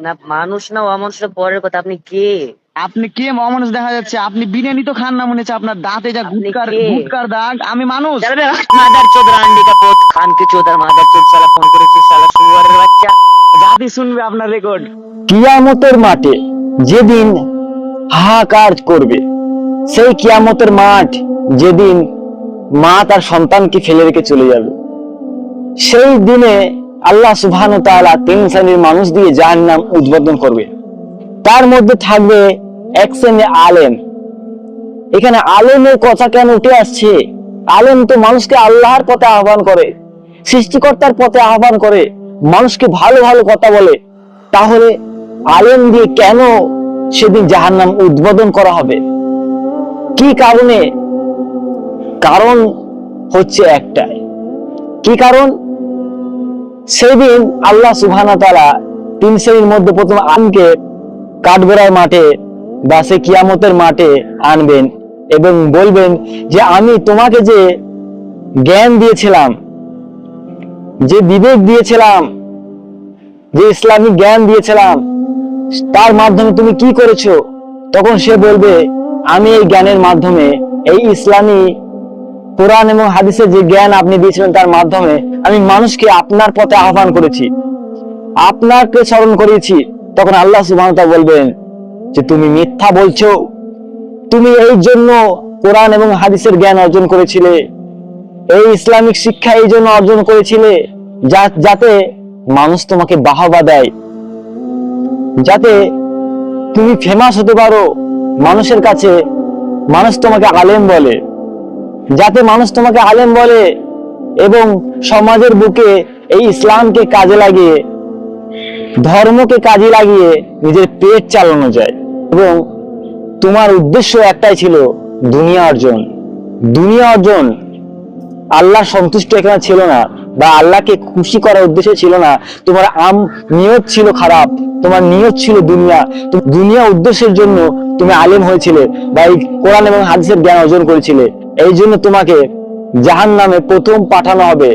না, মানুষ না অমানুষ পরের কথা। আপনি কে? আপনি কে? অমানুষ দেখা যাচ্ছে। আপনি বিরিয়ানি তো খান না মনে হচ্ছে। আপনার দাঁতে যা আপনি গুটকার কে? গুটকার দাগ। আমি মানুষ। চলবে মাদার চোদ রান্ডি का पोत खान के चोदर मादार चोद साला फोन করেছিস সালা শুয়ারের বাচ্চা। জাতি শুনবে আপনার রেকর্ড। কিয়ামতের মাঠে যেদিন হাহাকার করবে, সেই কিয়ামতের মাঠ যেদিন মা তার সন্তানকে ফেলে রেখে চলে যাবে, সেই দিনে আল্লাহ সুবহানাহু ওয়া তাআলা তিন শ্রেণীর মানুষ দিয়ে জাহান্নাম উদ্বোধন করবে। তার মধ্যে থাকবে এক শ্রেণীর আলেম। এখানে আলেমের কথা কেন উঠে আসছে? আলেম তো মানুষকে আল্লাহর পথে আহ্বান করে, সৃষ্টিকর্তার পথে আহ্বান করে, মানুষকে ভালো ভালো কথা বলে। তাহলে আলেম দিয়ে কেন সেদিন জাহান্নাম উদ্বোধন করা হবে? কি কারণে? কারণ হচ্ছে একটাই। কি কারণ? সেদিন আল্লাহ সুবহানাহু ওয়া তাআলা তিন শ্রেণীর মধ্যে প্রথম আলেমকে কাঠগড়ার মাঠে বা সে কিয়ামতের মাঠে আনবেন এবং বলবেন যে আমি তোমাকে যে জ্ঞান দিয়েছিলাম, যে বিবেক দিয়েছিলাম, যে ইসলামিক জ্ঞান দিয়েছিলাম, তার মাধ্যমে তুমি কি করেছো? তখন সে বলবে আমি এই জ্ঞানের মাধ্যমে, এই ইসলামী কোরআন এবং হাদিসের যে জ্ঞান আপনি দিয়েছিলেন তার মাধ্যমে আমি মানুষকে আপনার পথে আহ্বান করেছি, আপনাকে স্মরণ করিয়েছি। তখন আল্লাহ সুবহানাহু ওয়া তাআলা বলবেন যে তুমি মিথ্যা বলছো, তুমি এই জন্য কোরআন এবং হাদিসের জ্ঞান অর্জন করেছিলে, এই ইসলামিক শিক্ষা এই জন্য অর্জন করেছিলে যাতে মানুষ তোমাকে বাহবা দেয়, যাতে তুমি ফেমাস হতে পারো মানুষের কাছে, মানুষ তোমাকে আলেম বলে, যাতে মানুষ তোমাকে আলেম বলে এবং সমাজের বুকে এই ইসলামকে কাজে লাগিয়ে, ধর্মকে কাজে লাগিয়ে নিজের পেট চালানো যায়। এবং তোমার উদ্দেশ্য একটাই ছিল দুনিয়া অর্জন। দুনিয়া অর্জন, আল্লাহ সন্তুষ্ট এখানে ছিল না, বা আল্লাহকে খুশি করার উদ্দেশ্য ছিল না। তোমার নিয়ত ছিল খারাপ, তোমার নিয়ত ছিল দুনিয়া। দুনিয়া উদ্দেশ্যের জন্য তুমি আলেম হয়েছিলে বা এই কোরআন এবং হাদিসের জ্ঞান অর্জন করেছিলে। এই জন্য তোমাকে জাহান্নামে প্রথম পাঠানো হবে।